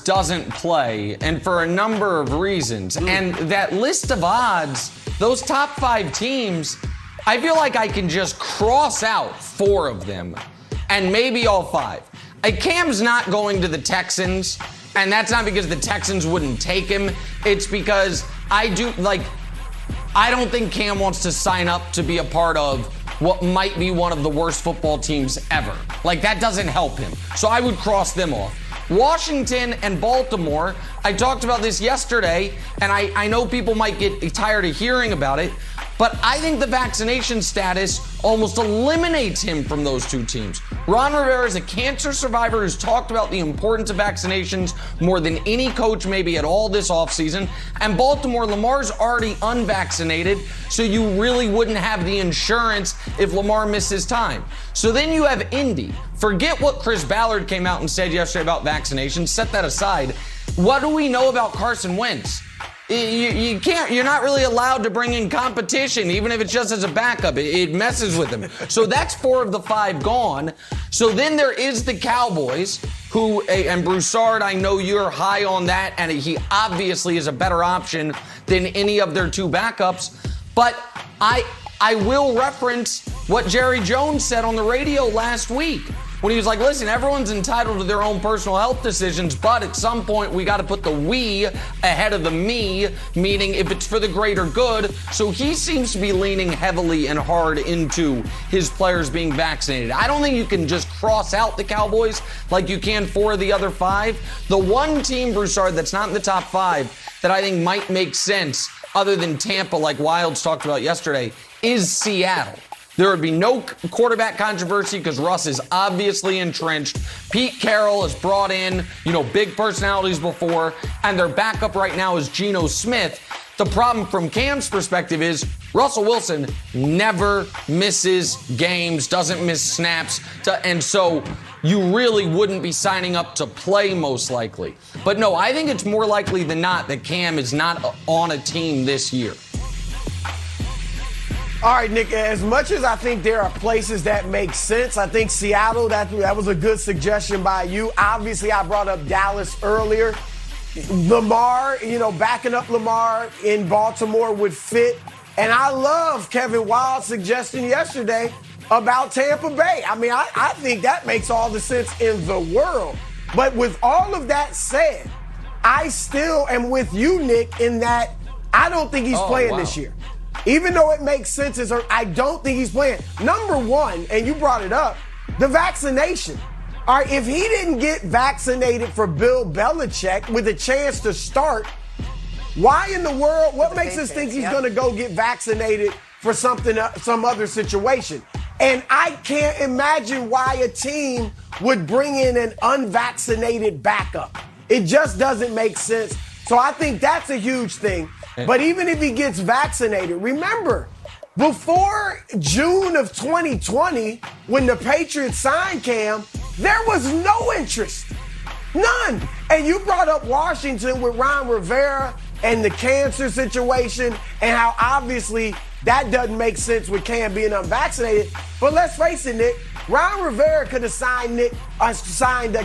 doesn't play, and for a number of reasons. And that list of odds, those top 5 teams, I feel like I can just cross out 4 of them, and maybe all 5. Cam's not going to the Texans, and that's not because the Texans wouldn't take him. It's because I don't think Cam wants to sign up to be a part of what might be one of the worst football teams ever. That doesn't help him. So I would cross them off. Washington and Baltimore, I talked about this yesterday, and I know people might get tired of hearing about it, but I think the vaccination status almost eliminates him from those 2 teams. Ron Rivera is a cancer survivor who's talked about the importance of vaccinations more than any coach maybe at all this offseason. And Baltimore, Lamar's already unvaccinated, so you really wouldn't have the insurance if Lamar misses time. So then you have Indy. Forget what Chris Ballard came out and said yesterday about vaccinations. Set that aside. What do we know about Carson Wentz? You're not really allowed to bring in competition, even if it's just as a backup. It messes with him. So that's 4 of the 5 gone. So then there is the Cowboys, and Broussard, I know you're high on that, and he obviously is a better option than any of their 2 backups. But I will reference what Jerry Jones said on the radio last week, when he was like, listen, everyone's entitled to their own personal health decisions, but at some point we got to put the we ahead of the me, meaning if it's for the greater good. So he seems to be leaning heavily and hard into his players being vaccinated. I don't think you can just cross out the Cowboys like you can 4 of the other 5. The one team, Broussard, that's not in the top 5 that I think might make sense, other than Tampa, like Wilds talked about yesterday, is Seattle. There would be no quarterback controversy because Russ is obviously entrenched. Pete Carroll has brought in, big personalities before, and their backup right now is Geno Smith. The problem from Cam's perspective is Russell Wilson never misses games, doesn't miss snaps, and so you really wouldn't be signing up to play most likely. But no, I think it's more likely than not that Cam is not on a team this year. All right, Nick, as much as I think there are places that make sense, I think Seattle, that was a good suggestion by you. Obviously, I brought up Dallas earlier. Lamar, backing up Lamar in Baltimore would fit. And I love Kevin Wild's suggestion yesterday about Tampa Bay. I think that makes all the sense in the world. But with all of that said, I still am with you, Nick, in that I don't think he's playing this year. Even though it makes sense, I don't think he's playing. Number one, and you brought it up, the vaccination. All right, if he didn't get vaccinated for Bill Belichick with a chance to start, why in the world, what makes us think he's going to go get vaccinated for some other situation? And I can't imagine why a team would bring in an unvaccinated backup. It just doesn't make sense. So I think that's a huge thing. But even if he gets vaccinated, remember, before June of 2020, when the Patriots signed Cam, there was no interest. None. And you brought up Washington with Ron Rivera and the cancer situation and how obviously that doesn't make sense with Cam being unvaccinated. But let's face it, Nick, Ron Rivera could have signed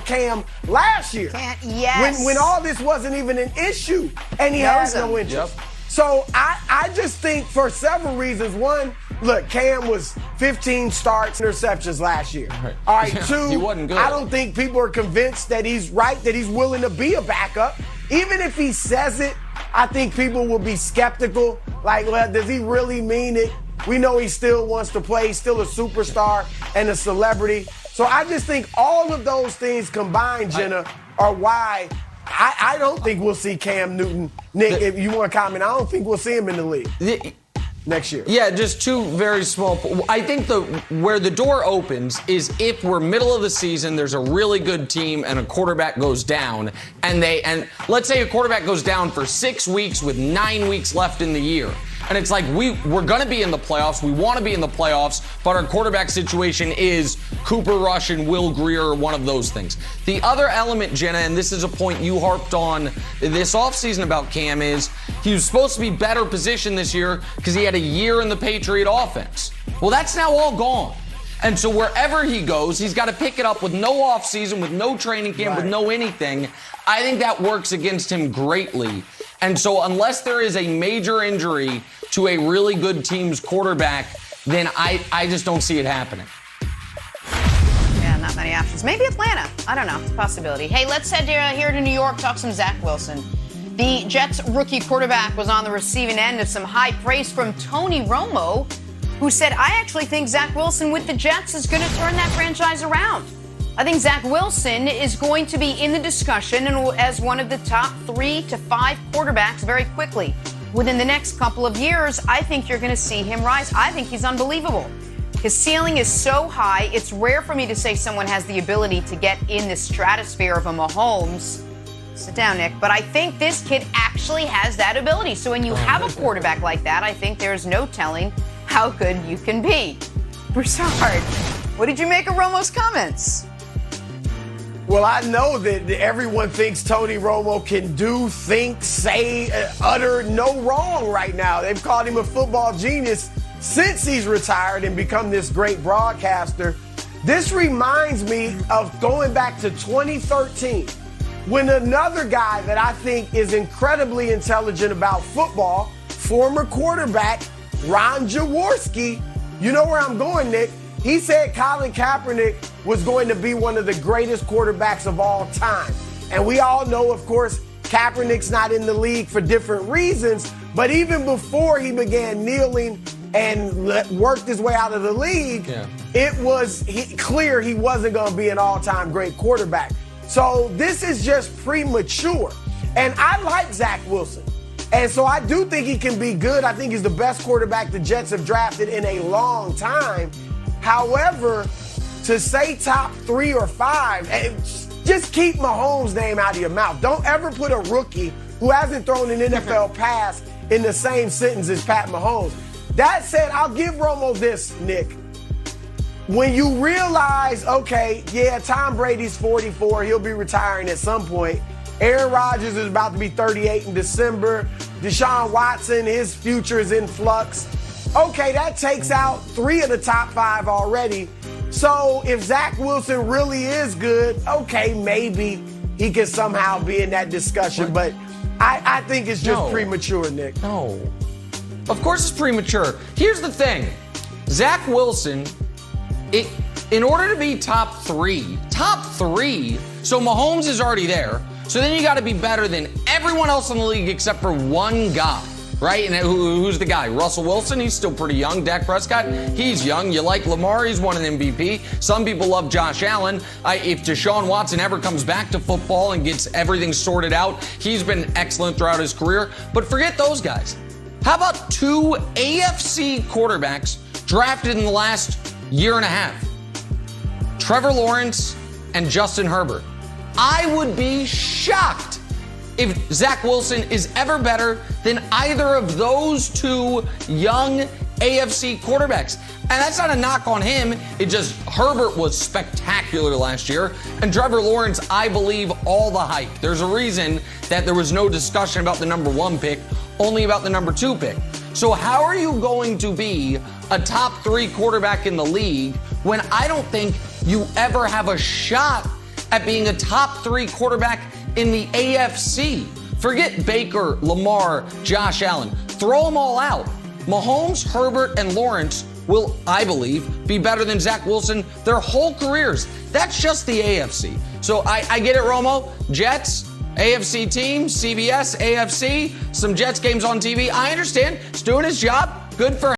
Cam last year. Yes. When all this wasn't even an issue and he has no interest. Yep. So I just think for several reasons. One, look, Cam was 15 starts, interceptions last year. Right. All right, 2, he wasn't good. I don't think people are convinced that he's right, that he's willing to be a backup. Even if he says it, I think people will be skeptical. Well, does he really mean it? We know he still wants to play. He's still a superstar and a celebrity. So I just think all of those things combined, Jenna, are why I don't think we'll see Cam Newton. Nick, if you want to comment, I don't think we'll see him in the league next year. Yeah, just 2 very small. I think where the door opens is if we're middle of the season, there's a really good team and a quarterback goes down, and let's say a quarterback goes down for 6 weeks with 9 weeks left in the year. And it's like, we're going to be in the playoffs. We want to be in the playoffs, but our quarterback situation is Cooper Rush and Will Grier or one of those things. The other element, Jenna, and this is a point you harped on this offseason about Cam, is he was supposed to be better positioned this year because he had a year in the Patriot offense. Well, that's now all gone. And so wherever he goes, he's got to pick it up with no offseason, with no training camp, with no anything. I think that works against him greatly. And so unless there is a major injury to a really good team's quarterback, then I just don't see it happening. Yeah, not many options. Maybe Atlanta. I don't know. It's a possibility. Hey, let's head here to New York, talk some Zach Wilson. The Jets rookie quarterback was on the receiving end of some high praise from Tony Romo, who said, I actually think Zach Wilson with the Jets is going to turn that franchise around. I think Zach Wilson is going to be in the discussion as one of the top 3 to 5 quarterbacks very quickly. Within the next couple of years, I think you're going to see him rise. I think he's unbelievable. His ceiling is so high, it's rare for me to say someone has the ability to get in the stratosphere of a Mahomes. Sit down, Nick. But I think this kid actually has that ability. So when you have a quarterback like that, I think there's no telling how good you can be. Broussard, what did you make of Romo's comments? Well, I know that everyone thinks Tony Romo can do, think, say, utter no wrong right now. They've called him a football genius since he's retired and become this great broadcaster. This reminds me of going back to 2013 when another guy that I think is incredibly intelligent about football, former quarterback Ron Jaworski, you know where I'm going, Nick. He said Colin Kaepernick was going to be one of the greatest quarterbacks of all time. And we all know, of course, Kaepernick's not in the league for different reasons, but even before he began kneeling and worked his way out of the league, it was clear he wasn't going to be an all-time great quarterback. So this is just premature. And I like Zach Wilson. And so I do think he can be good. I think he's the best quarterback the Jets have drafted in a long time. However, to say top 3 or 5, just keep Mahomes' name out of your mouth. Don't ever put a rookie who hasn't thrown an NFL pass in the same sentence as Pat Mahomes. That said, I'll give Romo this, Nick. When you realize, okay, yeah, Tom Brady's 44, he'll be retiring at some point. Aaron Rodgers is about to be 38 in December. Deshaun Watson, his future is in flux. Okay, that takes out 3 of the top 5 already. So if Zach Wilson really is good, okay, maybe he can somehow be in that discussion. But I think it's just premature, Nick. No. Of course it's premature. Here's the thing. Zach Wilson, in order to be top 3, so Mahomes is already there. So then you got to be better than everyone else in the league except for one guy, right? And who's the guy? Russell Wilson, he's still pretty young. Dak Prescott, he's young. You like Lamar, he's won an MVP. Some people love Josh Allen. If Deshaun Watson ever comes back to football and gets everything sorted out, he's been excellent throughout his career. But forget those guys. How about 2 AFC quarterbacks drafted in the last year and a half? Trevor Lawrence and Justin Herbert. I would be shocked if Zach Wilson is ever better than either of those 2 young AFC quarterbacks. And that's not a knock on him. It just, Herbert was spectacular last year. And Trevor Lawrence, I believe all the hype. There's a reason that there was no discussion about the number 1 pick, only about the number 2 pick. So how are you going to be a top 3 quarterback in the league when I don't think you ever have a shot at being a top 3 quarterback in the AFC? Forget Baker, Lamar, Josh Allen. Throw them all out. Mahomes, Herbert, and Lawrence will, I believe, be better than Zach Wilson their whole careers. That's just the AFC. So I get it, Romo. Jets, AFC team, CBS, AFC, some Jets games on TV. I understand. He's doing his job. Good for him.